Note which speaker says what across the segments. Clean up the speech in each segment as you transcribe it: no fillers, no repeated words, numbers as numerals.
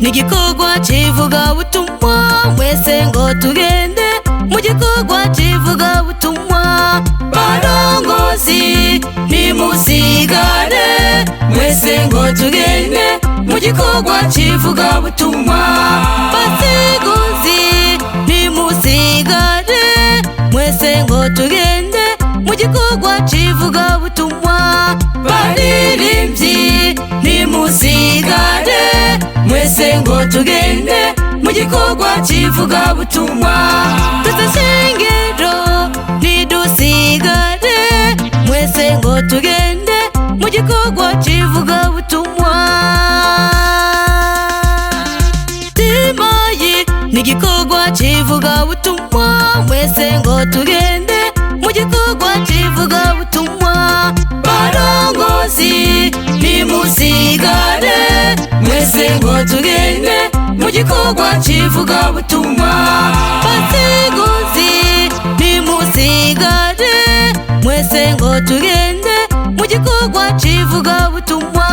Speaker 1: n'igikorwa kivuga butumwa mwese ngo tugende mu gikorwa kivuga butumwa barongozi nimusigare mwese ngo tugende mu gikorwa kivuga butumwa basiguzi nimusigare mwese ngo tugende mu gikorwa kivuga butumwa baririmbyi nimusigare mwese ngo tugende mu gikorwa kivuga butumwa tutashengero nidusigare mwese ngo tugende mu gikorwa kivuga butumwa Timayi n'igikorwa kivuga butumwa mwese ngo tugende mu gikorwa kivuga butumwa barongozi nimusigare mwese ngo tugende mu gikorwa kivuga butumwa basiguzi nimusigare mwese ngo tugende mu gikorwa kivuga butumwa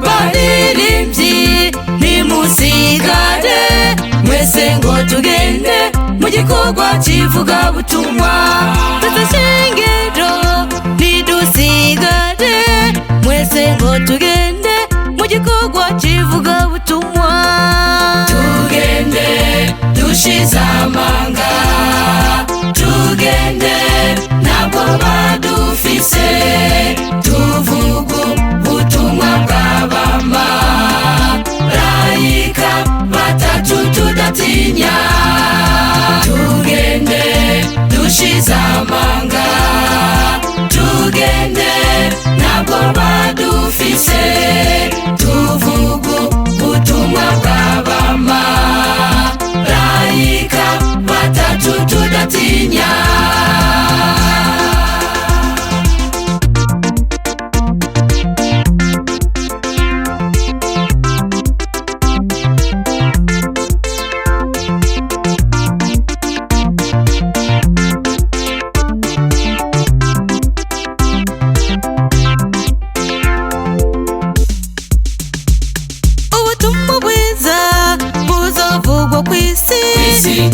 Speaker 1: baririmbyi nimusigare mwese ngo tugende mu gikorwa kivuga butumwa tutashengero nidusigare mwese ngo tugende mu gikorwa kivuga butumwa tugende dushize amanga tugende ntabwo badufise tuvuga ubutumwa bw'abamarayika batatu tudatinya tugende dushize amanga tugende ntabwo badufise tuvuga ubutumwa bw'abamarayika batatu tudatinya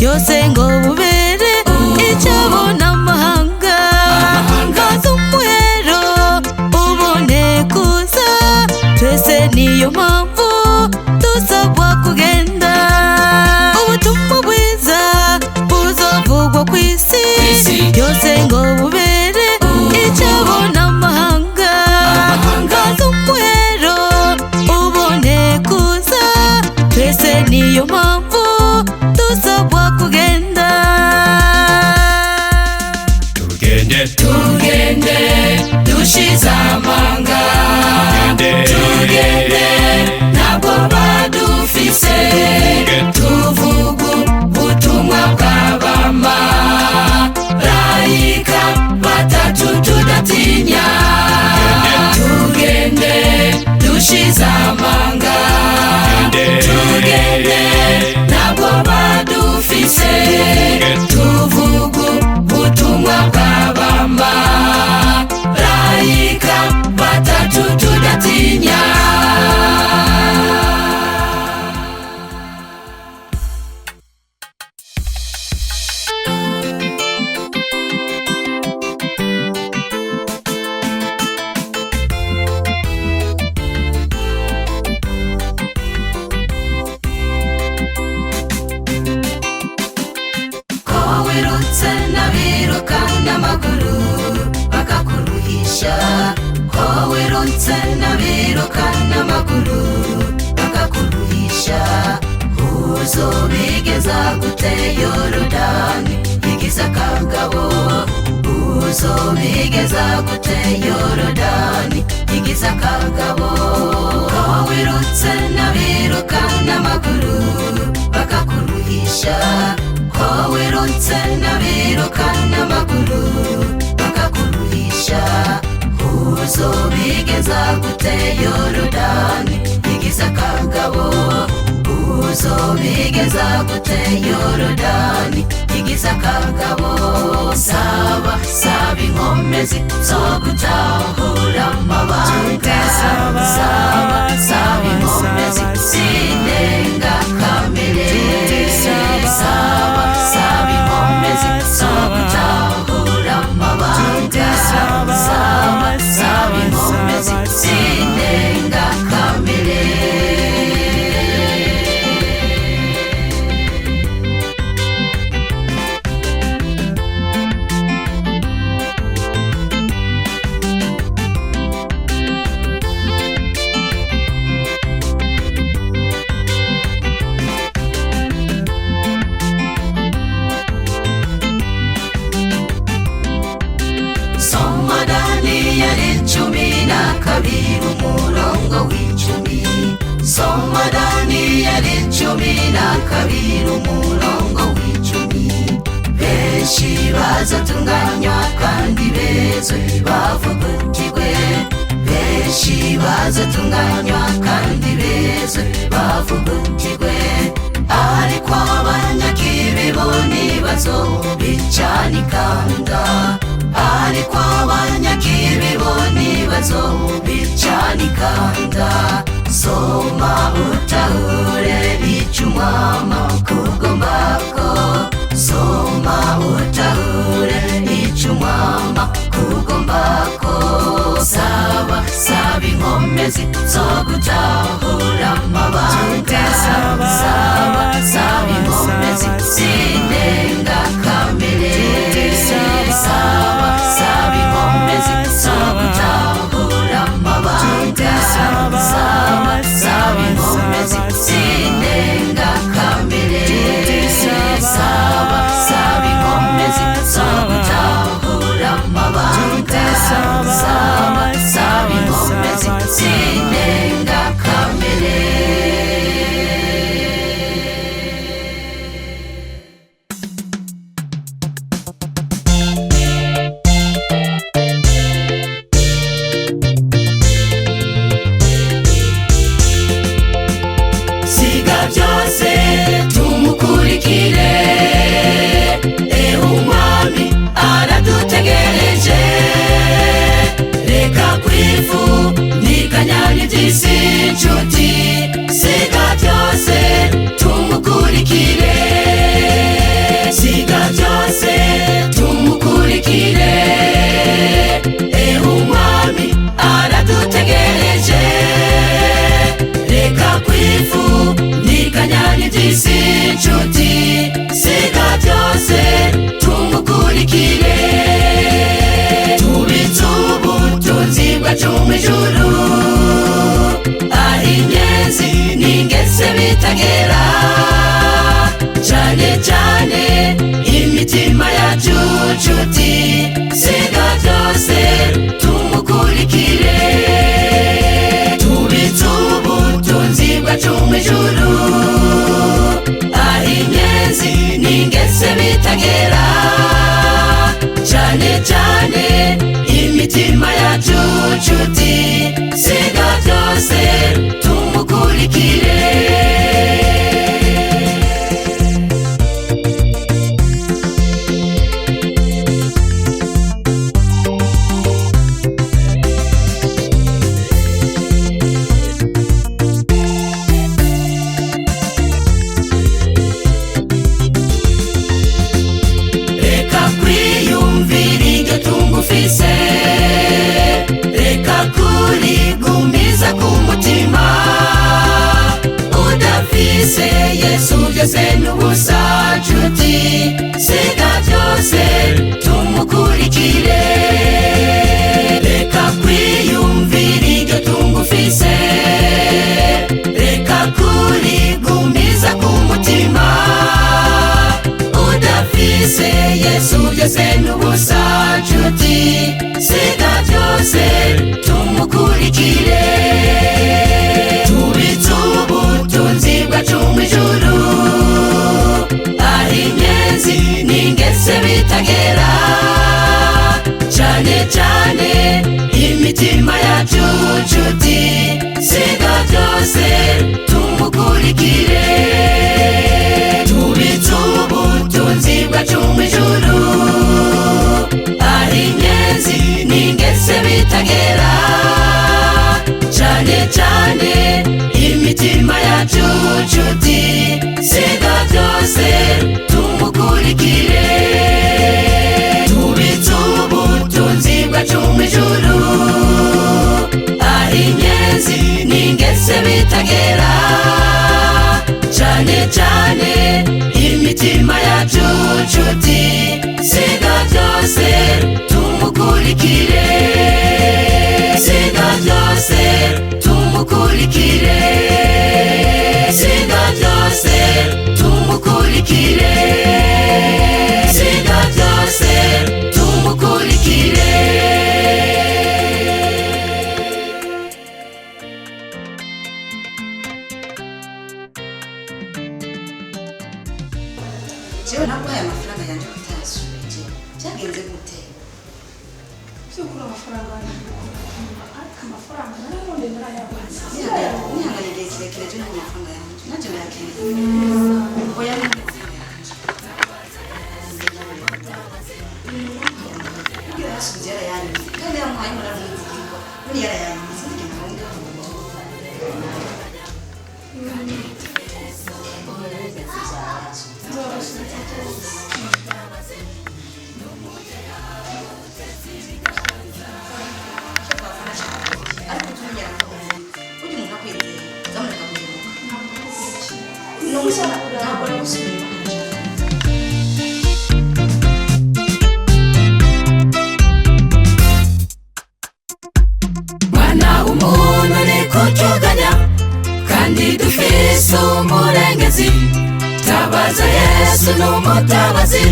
Speaker 1: yose ngo bubere icyabona amahanga kaza umuhero ubone kuza twese niyo mpamvu dusabwa kugenda ubutumwa bwiza buzovugwa ku isi yose ngo bubere icyabona amahanga kaza umuhero ubone kuza twese niyo mpamvu dusabwa kugenda tugende dushize amanga tugende ntabwo badufise tuvuga ubutumwa bw'abamarayika batatu tudatinya tugende dushize amanga tugende ntabwo badufise tuvuga ubutumwa bw'abamarayika batatu tudatinya n'amaguru bakakuruhisha werutse n'abiruka n'amaguru bakakuruhisha uzobigeza gute Yorodani igize akagabo uzobigeza gute Yorodani igize akagabo werutse n'abiruka n'amaguru bakakuruhisha werutse n'abiruka n'amaguru bakakuruhisha uzobigeza gute Yorodani igize akagabo uzobigeza gute Yorodani igize akagabo saba inkomezi zo gutahura amabanga saba inkomezi sinenga kabiri umurongo w'icumi. Soma Daniyeli 12 umurongo w'icumi. Benshi bazatunganywa kandi bezwe bavugururwe. Benshi bazatunganywa kandi bezwe bavugururwe. Ariko abanyakibi bo ntibazobicana ikanda. Ariko abanyakibi bo ntibazobicana ikanda. Soma utahure icyo umwami akugombako. Soma utahure icyo umwami akugombako. Saba inkomezi zo gutahura amabanga. Saba inkomezi z'indengakamere. Saba inkomezi zo gutahura amabanga. Saba inkomezi z'indengakamere. Saba inkomezi zo gutahura amabanga. Saba inkomezi z'indengakamere. Siga byose tumukurikire. Umwami aradutegereje. Reka kwifundikanya n'iby'isi nshuti. Siga byose tumukurikire. Siga byose tumukurikire. Umwami aradutegereje. Reka kwifundikanya n'iby'isi nshuti. Siga byose tumukurikire. Tubitse ubutunzi bwacu mw'ijuru, aho inyenzi n'ingese bitagera. Cyane cyane imitima yacu nshuti. Siga byose tumukurikire. Tubitse ubutunzi bwacu mw'ijuru, aho inyenzi n'ingese bitagera. Cyane cyane imitima yacu nshuti. Siga byose tumukurikire. Reka kwiyumvira iryo tungo ufise. Reka kurigumiza ku mutima. Udafise Yesu byose n'ubusa nshuti. Siga byose tumukurikire. Reka kwiyumvira iryo tungo ufise. Reka kurigumiza ku mutima. Udafise Yesu byose n'ubusa nshuti. Siga byose tumukurikire. Tubitse ubutunzi bwacu mw'ijuru, aho inyenzi n'ingese bitagera. Cyane cyane imitima yacu nshuti. Siga byose tumukurikire. Tubitse ubutunzi bwacu mw'ijuru, aho inyenzi n'ingese bitagera. Cyane cyane imitima yacu nshuti. Siga byose tumukurikire. Tubitse ubutunzi bwacu mw'ijuru, aho inyenzi n'ingese bitagera. Cyane cyane imitima yacu nshuti. Siga byose tumukurikire. Siga byose tumukurikire. Siga byose tumukurikire. Siga byose tumukurikire.
Speaker 2: kuri amafaranga amafaranga none narayabona
Speaker 3: nihangane igihe kirekire cyo n'amafaranga yanjye nacyo nayakeneye oya kugira yasubize yarayanyuze kandi yamuhaye muramuzigo muri yarayanyuze nigenda ngombwa
Speaker 1: Mwana w'umuntu ni kucuganya kandi dufise umurengezi tabaza Yesu n'umutabazi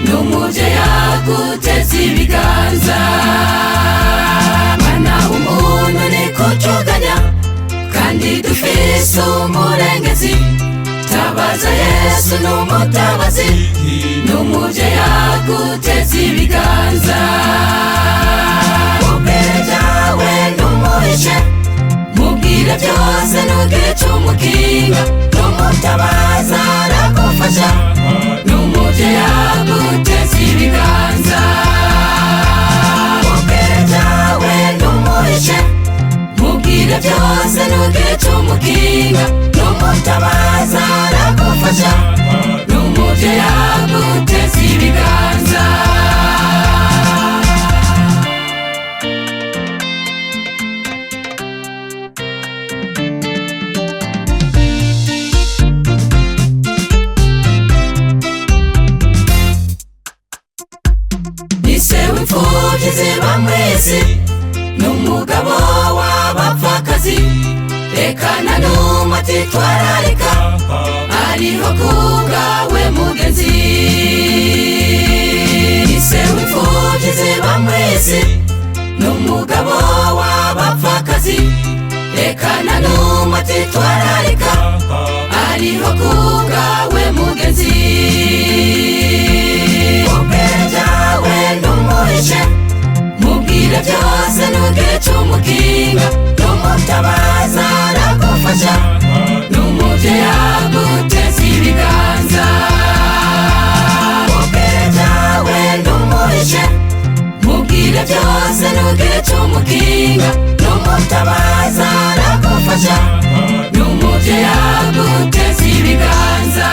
Speaker 1: n'umuvye yaguteza ibiganza. Mwana w'umuntu ni kucuganya kandi dufise umurengezi tabaza Yesu n'umutabazi n'umuvye yaguteza ibiganza. Mubwire byawe ntumuhishe mubwire byose ntugire ico umukinga n'umutabaza aragufasha n'umuvye yaguteza ibiganza. Mubwire byawe ntumuhishe mubwire byose ntugire ico umukinga n'umutabaza aragufasha n'umuvye yaguteza ibiganza. Nisewe imfuvyi ziba mw'isi n'umugabo w'abapfakazi rekana n'umatitwararika ariho kubwawe mugenzi. Nisewe imfuvyi ziba mw'isi n'umugabo w'abapfakazi rekana n'umatitwararika ariho kubwawe mugenzi. Mubwire byawe ntumuhishe mubwire byose ntugire ico umukinga n'umutabaza aragufasha n'umuvye yaguteza ibiganza. Mubwire byawe ntumuhishe mubwire byose ntugire ico umukinga n'umutabaza aragufasha n'umuvye yaguteza ibiganza.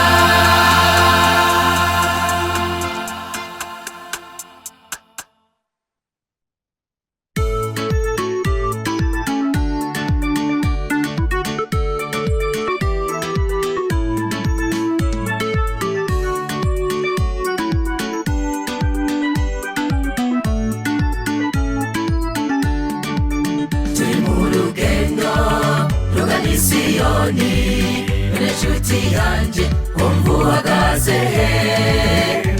Speaker 1: Turi mu rugendo rugana i Siyoni n'inshuti yanje wumva uhagaze he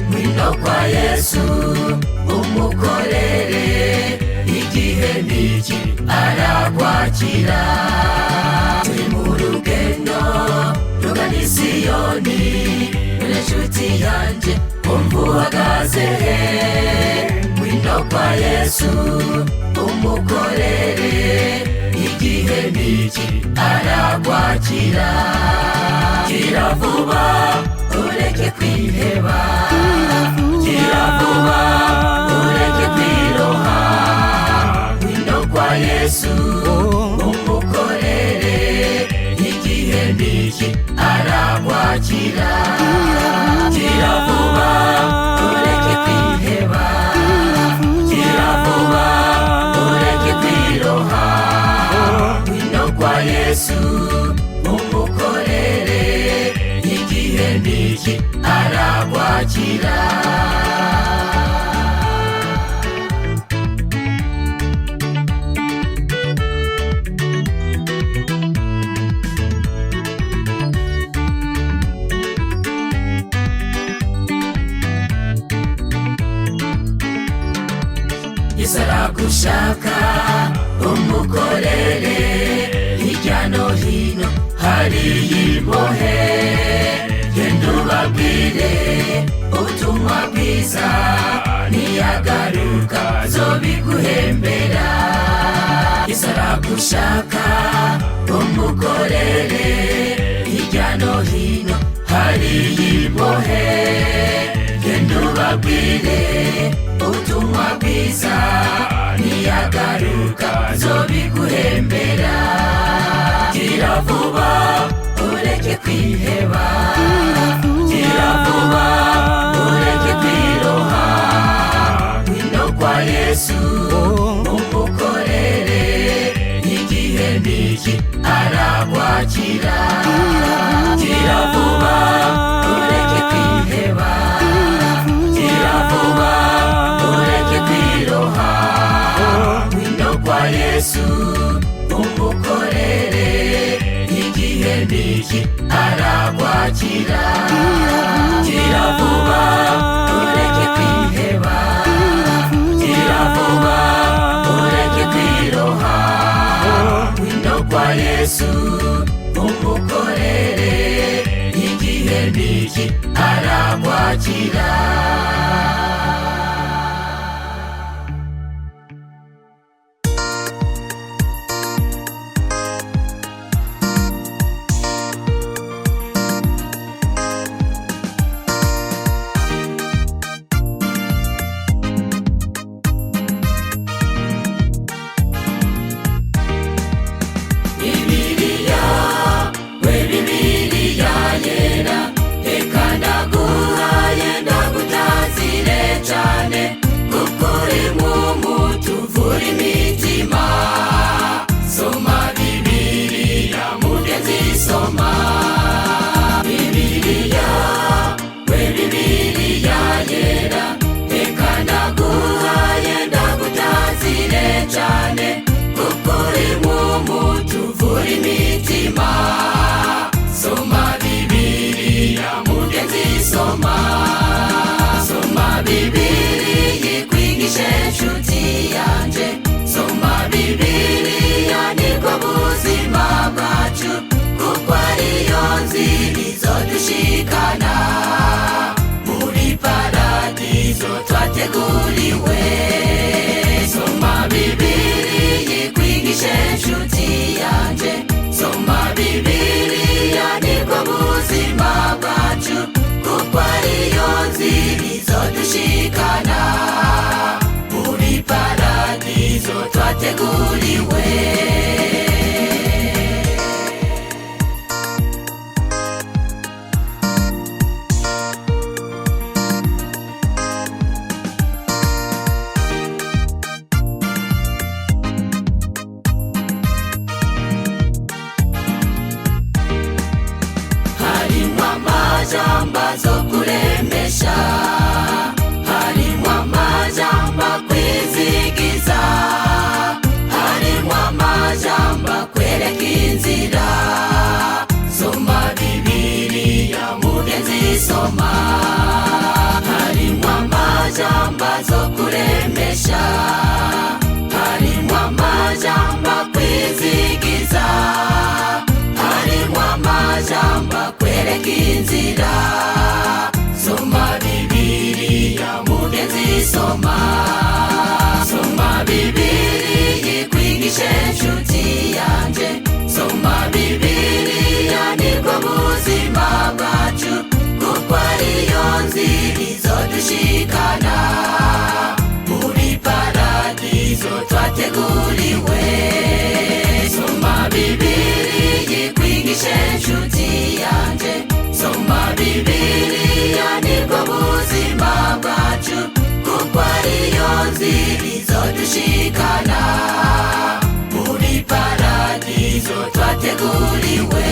Speaker 1: ngwino kwa Yesu umukorere igihe niki arakwakira. Turi mu rugendo rugana i Siyoni n'inshuti yanje wumva uhagaze he ngwino kwa Yesu umukorere igihe niki arakwakira. Gira vuba ureke kwiheba gira vuba ureke kwiroha ngwino kwa Yesu umukorere igihe niki arakwakira. Gira vuba ureke kwiheba gira vuba ureke kwiroha ngwino kwa Yesu umukorere igihe niki arakwakira. Yesu aragushaka umukorere hirya no hino hari imbohe genda ubabwire ubutumwa ubutumwa bwiza niyagaruka zobiguhembera. Yesu aragushaka umukorere, hirya no hino hari imbohe. Genda ubabwire ubutumwa bwiza niyagaruka zobiguhembera. Gira vuba ureke kwiheba, gira vuba ureke kwiroha. Ngwino kwa Yesu umukorere, igihe niki arakwakira. Gira vuba ureke kwiheba, gira vuba ureke kwiroha. Ngwino kwa Yesu umukorere, igihe niki arakwakira. Gira vuba ureke kwiheba, gira vuba ureke kwiroha. Ngwino kwa Yesu umukorere, igihe niki arakwakira. Twateguriwe. Soma Bibiliya ikwigishe inshuti yanje, soma Bibiliya nibwo buzima bwacu, kuko ariyo nzira izodushikana muri paradizo twateguriwe. Zo kuremesha, harimwo amajambo kwizigiza, harimwo amajambo kwereka inzira. Soma Bibiliya mugenzi, soma. Harimwo amajambo zo kuremesha, harimwo amajambo kwizigiza, harimwo amajambo kwereka inzira. Soma Bibiliya mugenzi, soma. Soma Bibiliya ikwigishe inshuti yanje, soma Bibiliya nibwo buzima bwacu, kuko ariyo nzira izodushikana muri paradizo twateguriwe. Soma Bibiliya ikwigishe inshuti yanje, soma Bibiliya nibwo buzima bwacu, kuko ariyo nzira izodushikana muri paradizo twateguriwe.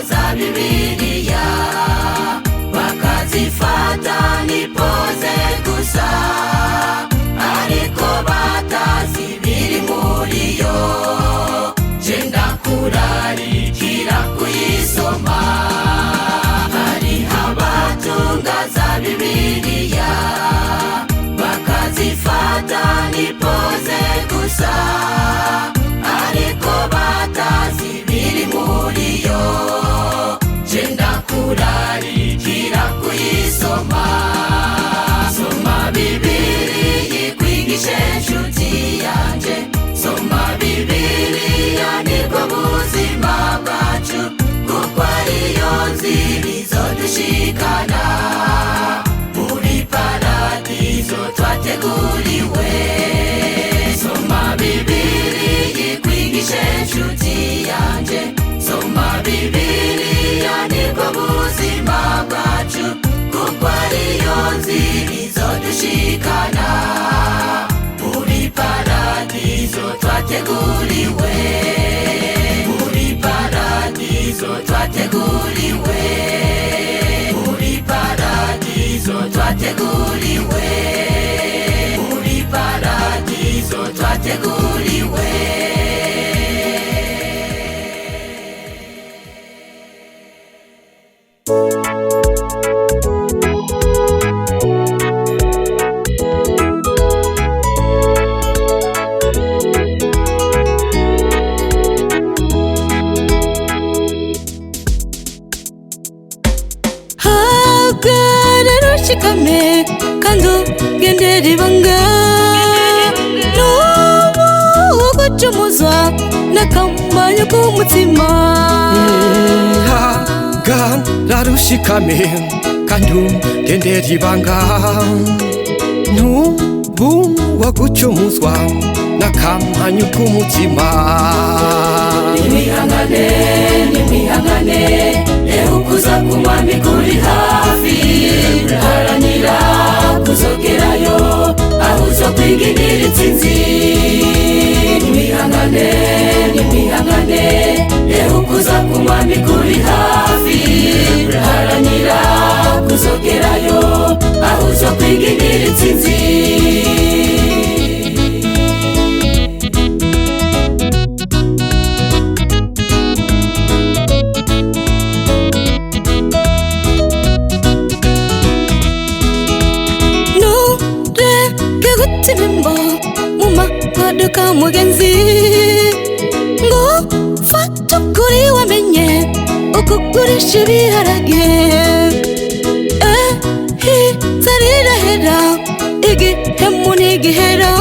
Speaker 1: Za Bibiliya bakazifata nipoze gusa, ariko batazi biri muri yo. Je ndakurariki twateguriwe, muri paradizo twateguriwe, muri paradizo twateguriwe, muri paradizo twateguriwe.
Speaker 2: Shikame kandi ugendera ibanga, n'ubu gucumuza n'akamaro k'umutima.
Speaker 4: Rarushikame kandi ugendera ibanga, n'ubu wagucumuzwa n'akamaro k'umutima.
Speaker 1: Nimwihangane, nimwihangane, eho kuza kumwami kuri hafi, haranira kuzogerayo aho uzokwiginira intsinzi. Nimwihangane, nimwihangane, eho kuza kumwami kuri hafi, haranira kuzogerayo aho uzokwiginira intsinzi.
Speaker 2: Ka mugenzi ngo fata ukuri wamenye ukugurisha ibiharage, zarirahera igihemu ntigihera,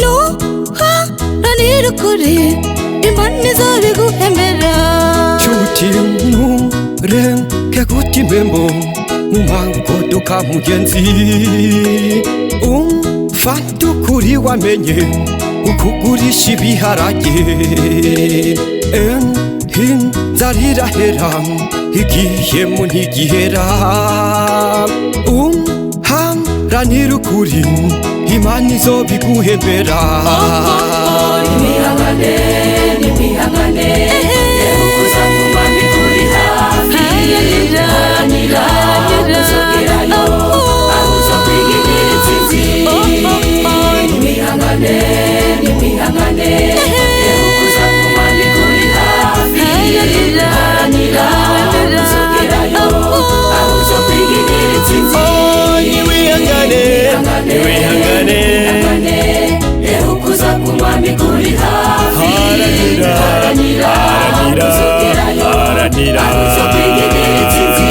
Speaker 2: nuharanira ukuri Imana izabiguhembera.
Speaker 4: Nshuti ntureke guta impembo mu magodo ka mugenzi, fata ukuri wamenye ukugurisha ibiharage, inzara irahera igihemu ntigihera, haranira ukuri Imana izobiguhembera.
Speaker 1: Nimwihangane, nimwihangane, eho kuza kumwami kuri hafi, haranira kuzogerayo aho uzokwiginira intsinzi. Nimwihangane, nimwihangane, eho kuza kumwami kuri hafi, haranira kuzogerayo aho uzokwiginira intsinzi.
Speaker 4: Niwihangane, niwihangane,
Speaker 1: eho kuza kumwami kuri hafi, haranira kuzogerayo aho uzokwiginira intsinzi.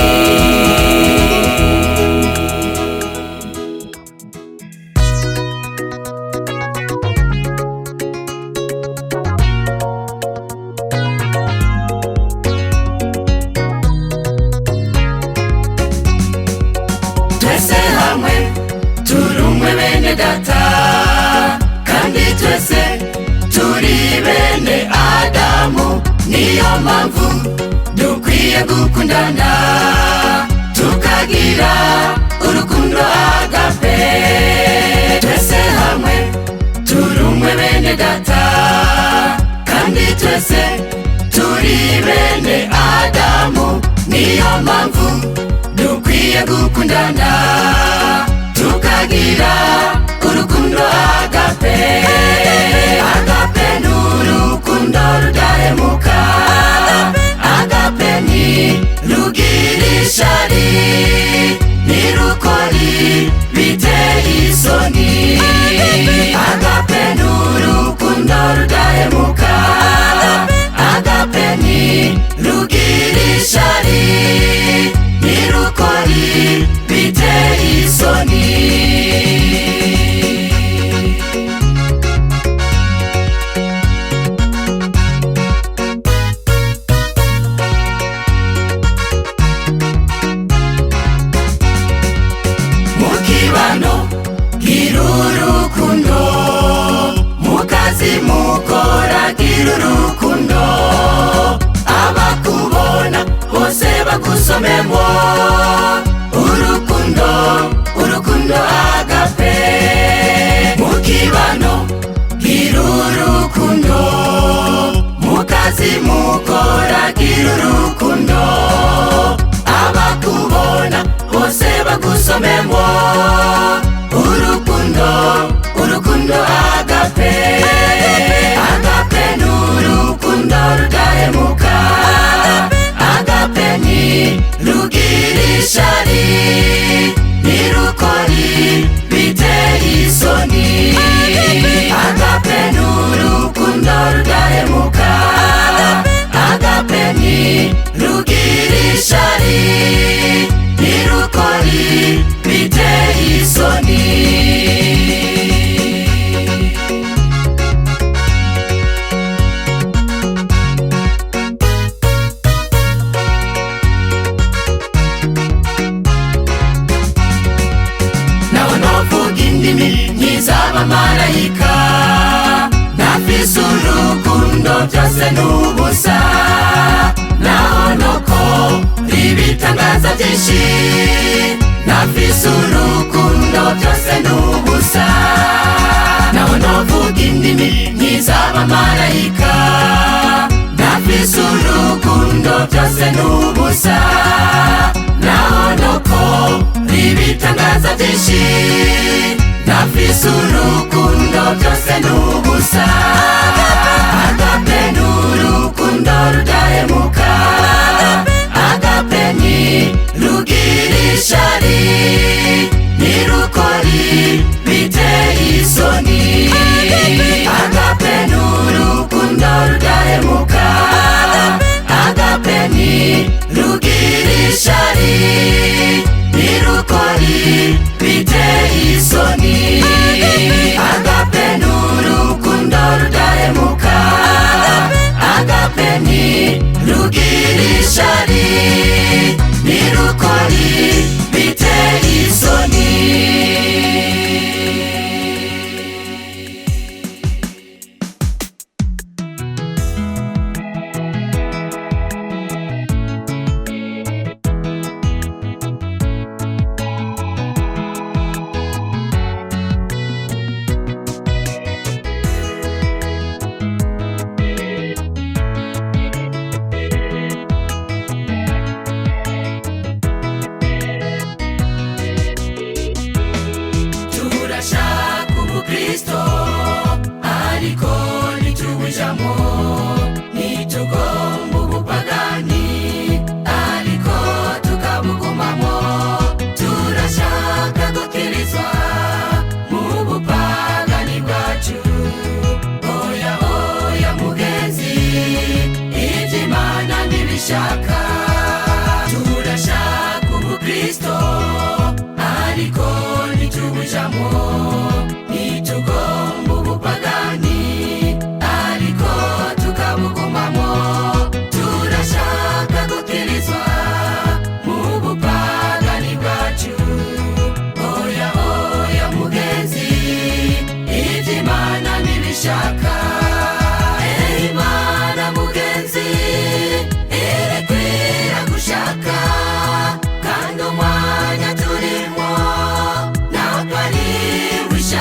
Speaker 1: Twese hamwe turi umwe bene data, kandi twese turi bene Adamu. Niyo mpamvu dukwiye gukundana, tukagira urukundo agape. Twese hamwe turi umwe bene data, kandi twese turi bene Adamu. Niyo mpamvu dukwiye gukundana, tukagira urukundo agape. Agape ni urukundo rudahemuka, agape ni rugira ishari, ntirukora ibiteye isoni. Agape ni urukundo rudahemuka, agape ni rugira ishari, ntirukora ibiteye isoni. Mukibano gira urukundo, mukazi mukora gira urukundo, abakubona bose bagusomemo urukundo, urukundo agape. Mukibano gira urukundo,
Speaker 5: uragira urukundo abakubona bose bagusomemo urukundo urukundo agape agape n'urukundo rudahemuka agape ni rugira ishari ntirukori biteye isoni agape n'urukundo rudahemuka agape ni rugira ishari ntirukori biteye isoni Marayika nafise urukundo byose n'ubusa nahonoko ibitangaza byinshi nafise urukundo byose n'ubusa nahonovuga indimi nk'iz'abamarayika nafise urukundo byose n'ubusa nahonoko ibitangaza byinshi nafise urukundo byose n'ubusa agape n'urukundo rudahemuka agape ni rugira ishari ntirukori biteye isoni agape n'urukundo rudahemuka agape ni rugira ishari ntirukori biteye isoni agape n'urukundo rudahemuka agape ni rugira ishari ntirukori biteye isoni turashaka ubukristo ariko ntitubujamo ntitugomba ubupagani ariko tukabugumamo turashaka gukirizwa mu bupagani bwacu oya oya mugenzi iby'Imana ntibishaka Imana mugenzi shaka kandi umwanya turimo ntabwo ari wishaka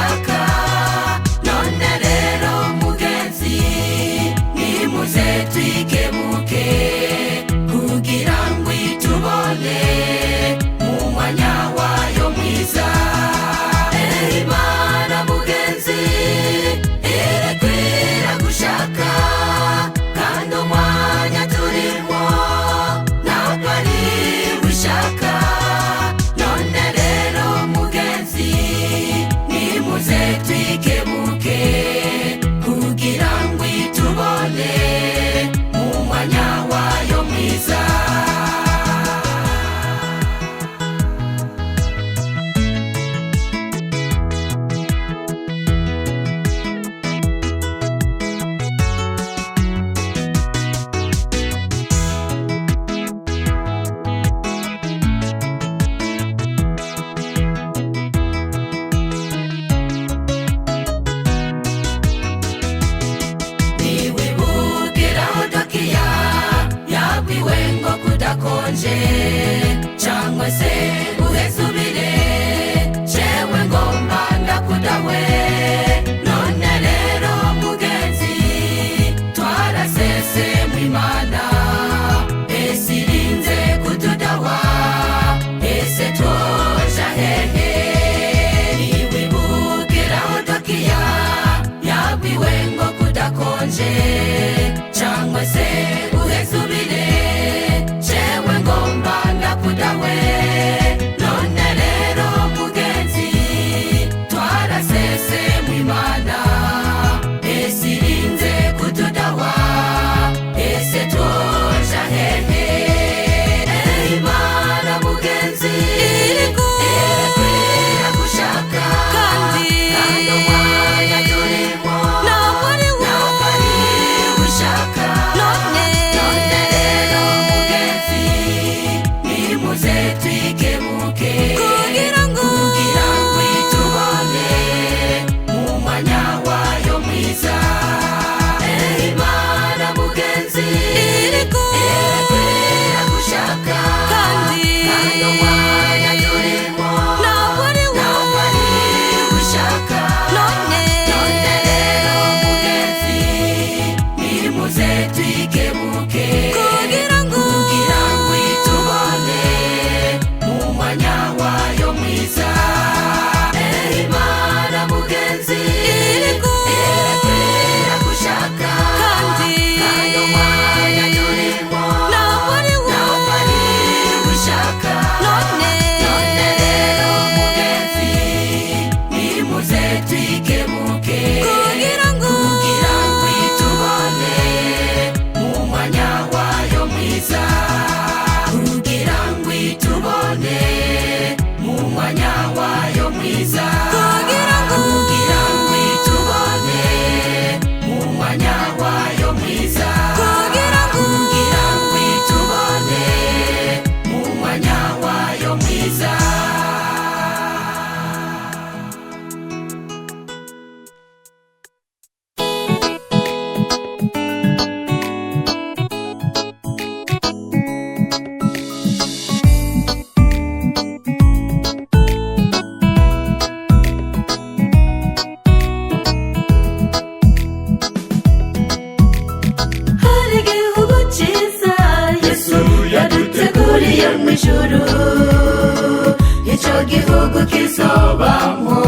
Speaker 5: gihugu kizobamwo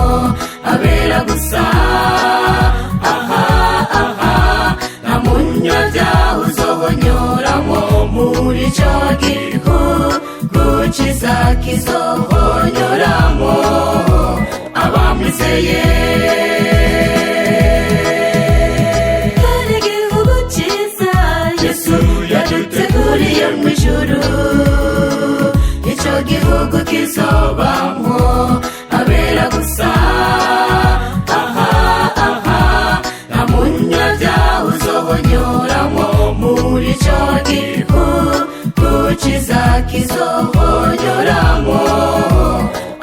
Speaker 5: abera gusa. Aha aha nta munyabyaha uzohonyoramwo muri ico gihugu ciza kizohonyoramwo abamwizeye. Hari igihugu ciza Yesu yaduteguriye mw'ijuru, ico gihugu kizobamwo abera gusa. Aha aha nta munyabyaha uzohonyoramwo muri ico gihugu ciza kizohonyoramwo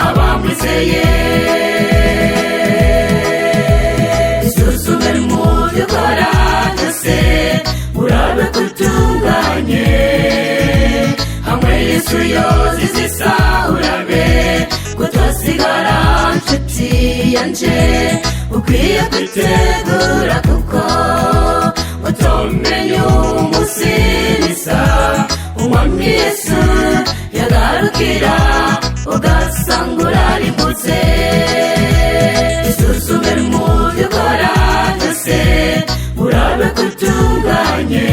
Speaker 5: abamwizeye. Isuzume mu vyo ukora vyose urabe kutunganye, hamwe Yesu yozizisa urabe kutosigara. Nshuti yanje ukwiye kwitegura kuko utomenya umusi nisa umwami Yesu yagarukira ugasanga urarimbutse. Isuzume mu vyo ukora vyose urabe kutunganye,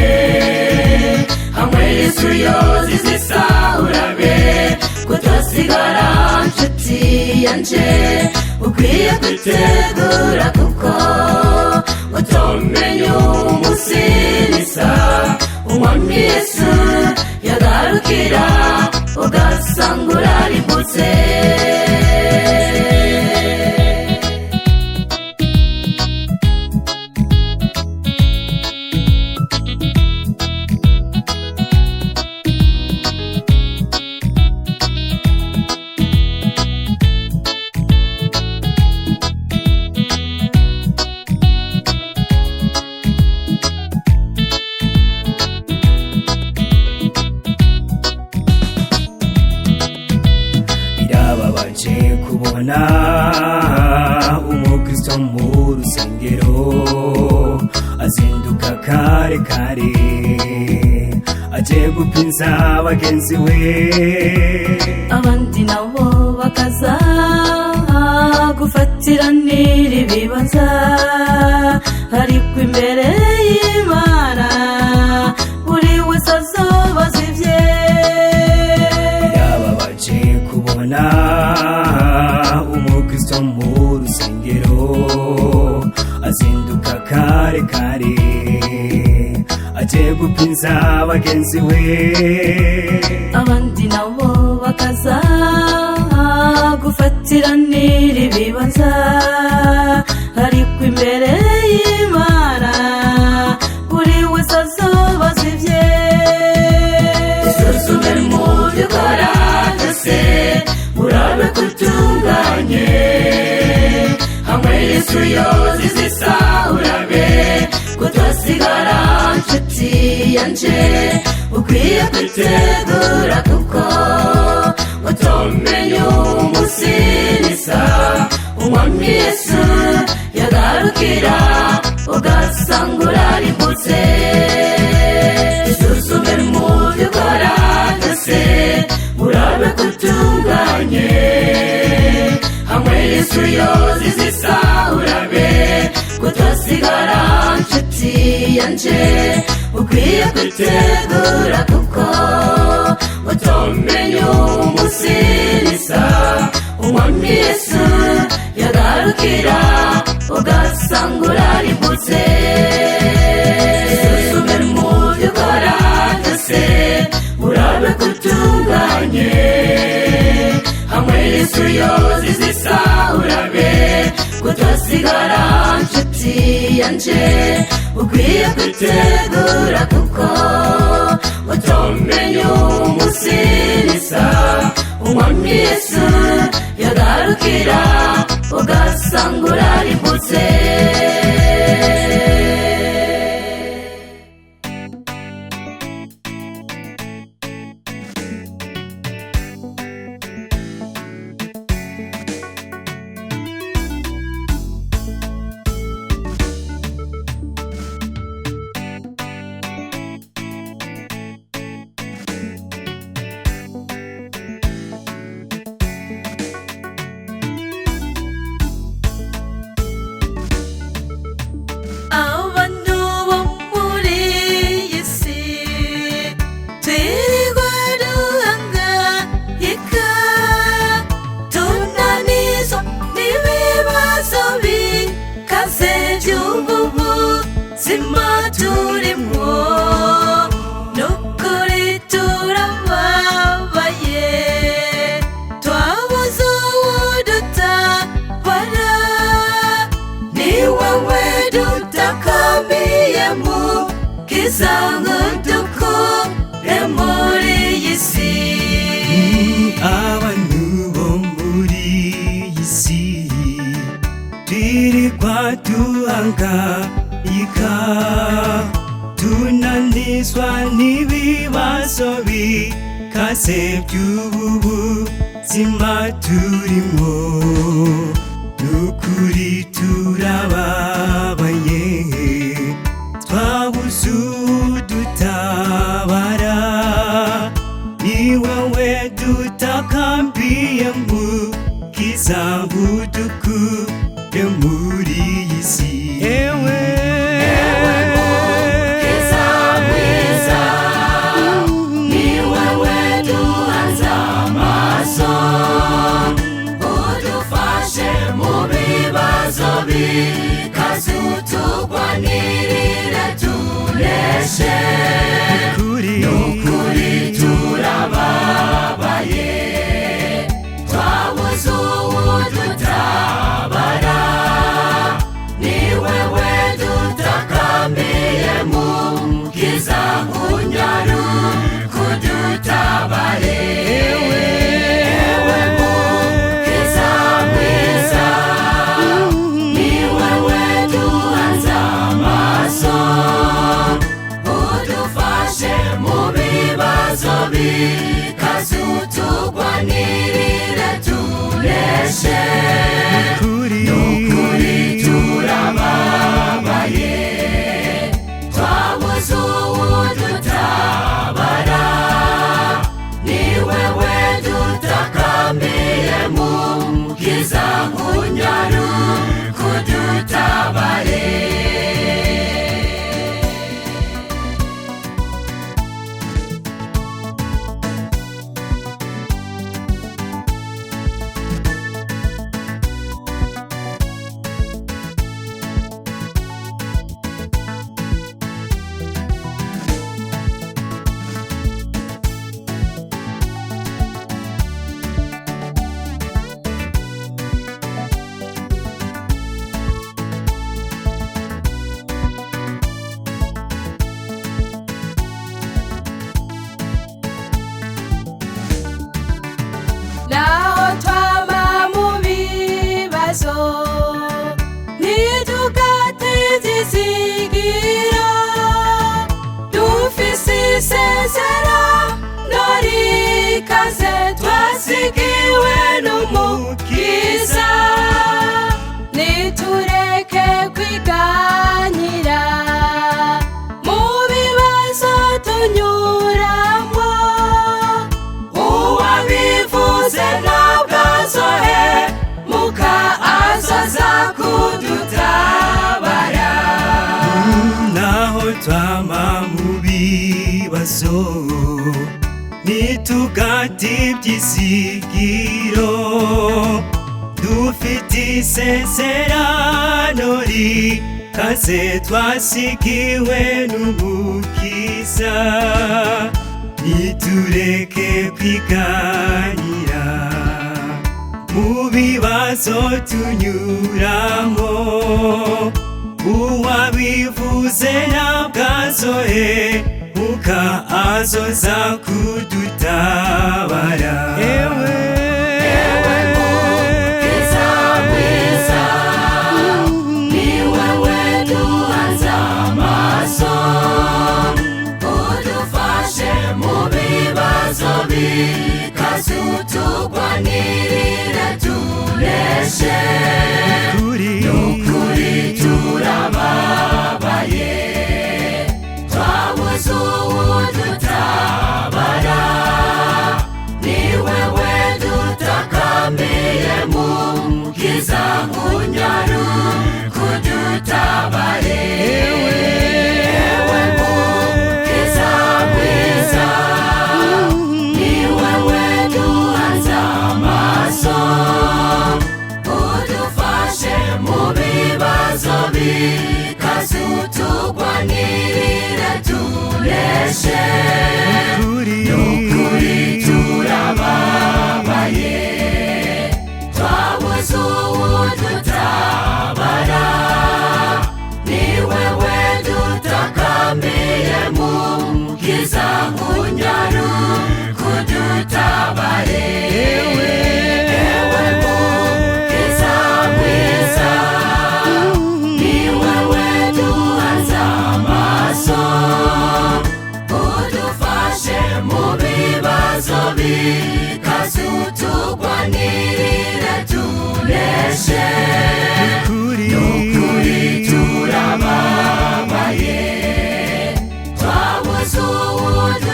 Speaker 5: hamwe Yesu yozizisa urabe kutosigara. Nshuti yanje ukwiye kwitegura kuko utomenya umusi nisa umwami Yesu yagarukira ugasanga urarimbutse.
Speaker 6: Birababaje kubona umukristo mu rusengero azinduka kare kare aje gupinza bagenzi we,
Speaker 2: abandi nabo bakaza gufatiranira ibibanza, ariko imbere y'Imana buri wese azobaza ivye.
Speaker 6: birababaje kubona umukristo mu rusengero azinduka kare kare aje gupinza bagenzi we,
Speaker 2: abandi nabo bakaza gufatiranira ibibanza, ariko imbere y'Imana buri wese azobaza ivye.
Speaker 5: Isuzume mu vyo ukora vyose urabe kutunganye, hamwe Yesu yozizisa urabe kutosigara. Nshuti yanje ukwiye kwitegura kuko utomenya umusi nisa umwami Yesu yagarukira ugasanga urarimbutse. Isuzume mu vyo ukora vyose urabe kutunganye, hamwe Yesu yozizisa urabe kutosigara. Nshuti yanje ukwiye kwitegura kuko utomenya umusi nisa umwami Yesu yagarukira ugasanga urarimbutse. Isuzume mu vyo ukora vyose urabe kutunganye, hamwe Yesu yozizisa urabe kutosigara. Nshuti yanje ukwiye kwitegura kuko utomenya umusi nisa umwami Yesu yagarukira ugasanga urarimbutse.
Speaker 6: duhangayika tunanizwa n'ibibazo bikaze by'ubu buzima turimo n'ukuri turababaye twabuze udutabara ni wowe dutakambiye mukiza ngudukure muri iyi si ewe
Speaker 5: mukiza mwiza ni wowe duhanze amaso udufashe mu bibazo bikaze utugwanirire tuneshe n'ukuri turababaye twabuze uwudutabara ni wewe dutakambiye mukiza unyaru kudutabare ewe mukiza mwiza ni wewe duhanze amaso udufashe mu bibazo bikaze utugwanirire tuneshe n'ukuri turababaye twabuze uwudutabara ni wewe dutakambiye mukiza unyaru kudutabare
Speaker 2: naho twama mu bibazo ntitugatize izigiro dufise isezerano rikaze twasigiwe n'umukiza nitureke kwiganyira mu bibazo tunyuramo uwabivuze ntabwo azohemuka azoza kudutabara
Speaker 6: naho twama mu bibazo nitugati ibyizigiro dufite isezerano rikaze twasigiwe n'umukiza nitureke kwiganyira mu bibazo tunyuramo uwabivuze ntabwo azohemuka azoza kudutabara ewe
Speaker 5: mukiza mwiza ni wewe duhanze amaso udufashe mu bibazo bikaze utugwanirire tuneshe n'ukuri turababaye twabuze uwudutabara ni wewe dutakambiye mukiza unyaru kudutabare ewe mukiza mwiza ni wewe duhanze amaso udufashe mu bibazo bikaze utugwanirire tuneshe n'ukuri turababaye twabuze uwudutabara ni wewe dutakambiye mukiza unyaru kudutabare ewe mukiza mwiza tuneshe nukuri turababaye twabuze uwudutabara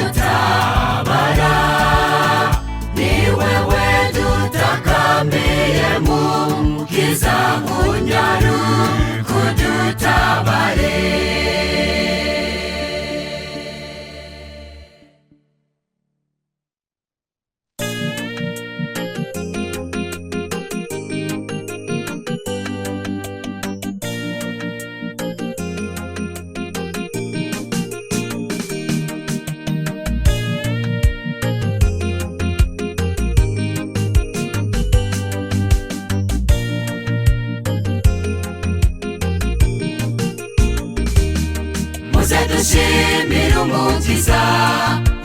Speaker 5: ni wewe dutakambiye mukiza unyaru kudutabare dushimira umukiza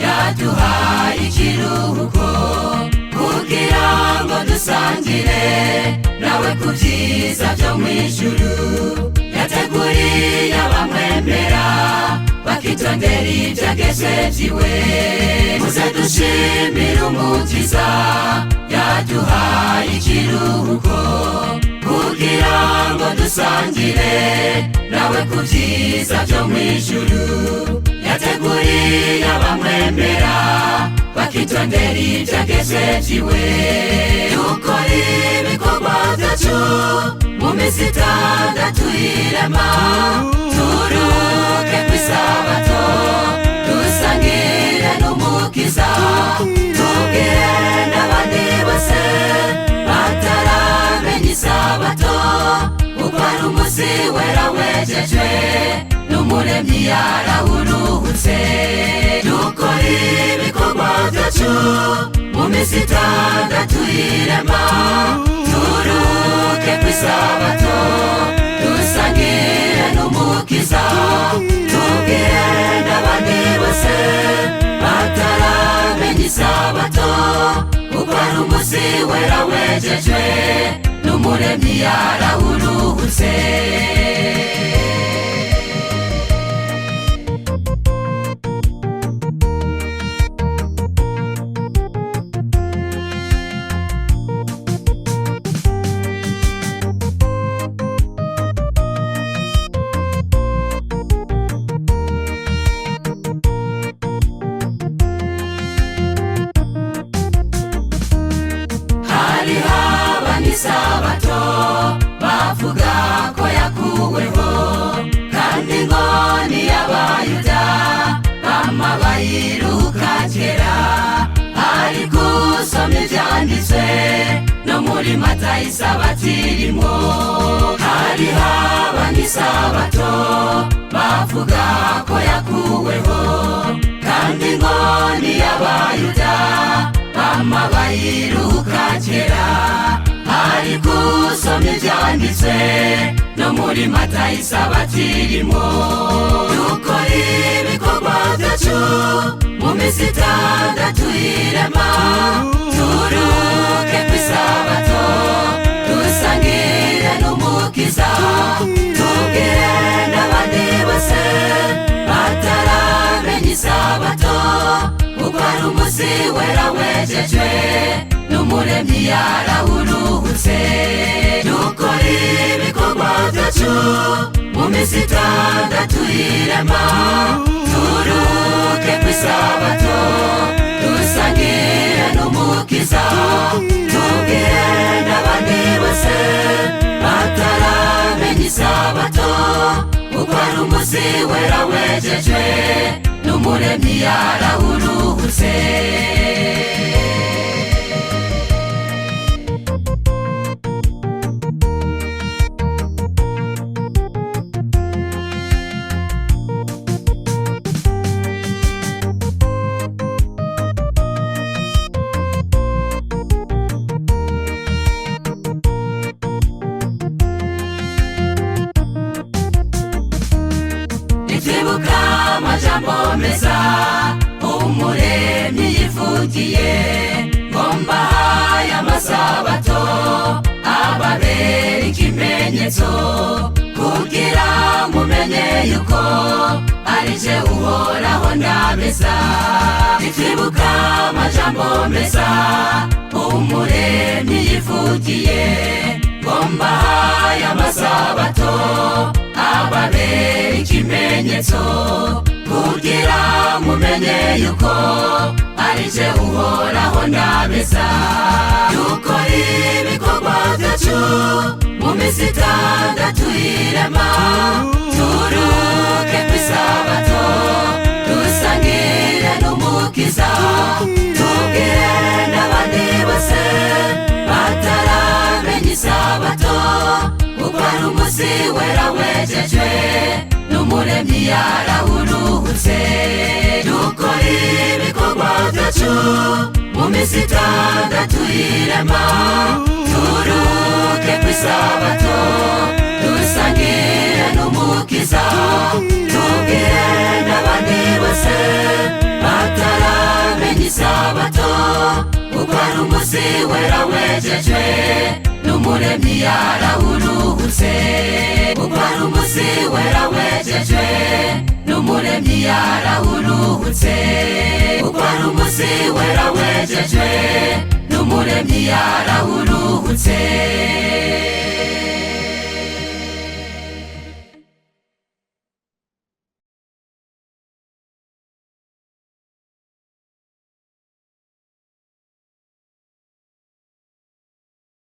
Speaker 5: yaduhaye ikiruhuko kugira ngo dusangire nawe ku byiza byo mu ijuru yateguriye abamwemera bakitondera ibyagezwejiwe muze dushimira umukiza yaduhaye ikiruhuko kugira ngo dusangire nawe ku byiza byo mu ijuru yateguriye abamwemera bakitondera ibyagezwejiwe dukora ibikorwa byacu mu minsi 6 y'irema turuke ku isabato dusangire n'umukiza tubwire n'abandi bose bataramenya isabato kuko ari umunsi wera wejejwe n'umuremyi yarawuruhutse dukora ibikorwa byacu mu minsi 6 y'irema turuke ku isabato dusangire n'umukiza tubwire n'abandi bose bataramenya isabato kuko ari umunsi wera wejejwe n'umuremyi yarawuruhutse isabato bavuga ko yakuweho kandi ngo ni y'abayuda bama bayiruka kera ariko usomye ibyanditswe no muri Matayo isabato irimo hari abandi isabato bavuga ko yakuweho kandi ngo ni y'abayuda bama bayiruka kera ariko usomye ibyanditswe no muri Matayo isabato irimo dukora ibikorwa byacu mu minsi 6 y'irema turuke ku isabato dusangire n'umukiza tubwire n'abandi bose bataramenya isabato kuko ari umunsi wera wejejwe n'umuremyi yarawuruhutse dukora ibikorwa byacu mu minsi 6 y'irema turuke ku isabato dusangire n'umukiza tubwire n'abandi bose bataramenya isabato kuko ari umunsi wera wejejwe n'umuremyi yarawuruhutse twibuka amajambo meza umuremyi yivugiye ngo mbahaye amasabato ababera ikimenyetso kugira mumenye yuko ari je uhoraho ndabeza twibuka amajambo meza umuremyi yivugiye ngo mbahaye amasabato ababera ikimenyetso kugira mumenye yuko ari je uhoraho ndabeza dukora ibikorwa byacu mu minsi itandatu y'irema turuke ku isabato dusangire n'umukiza tubwire n'abandi bose bataramenya isabato kuko ari umunsi wera wejejwe n'umuremyi yarawuruhutse dukora ibikorwa byacu mu minsi itandatu y'irema turuke ku isabato dusangire n'umukiza tubwire n'abandi bose bataramenya isabato kuko ari umunsi wera wejejwe n'umuremyi yarawuruhutse kuko ari umunsi wera wejejwe n'umuremyi yarawuruhutse kuko ari umunsi wera wejejwe n'umuremyi yarawuruhutse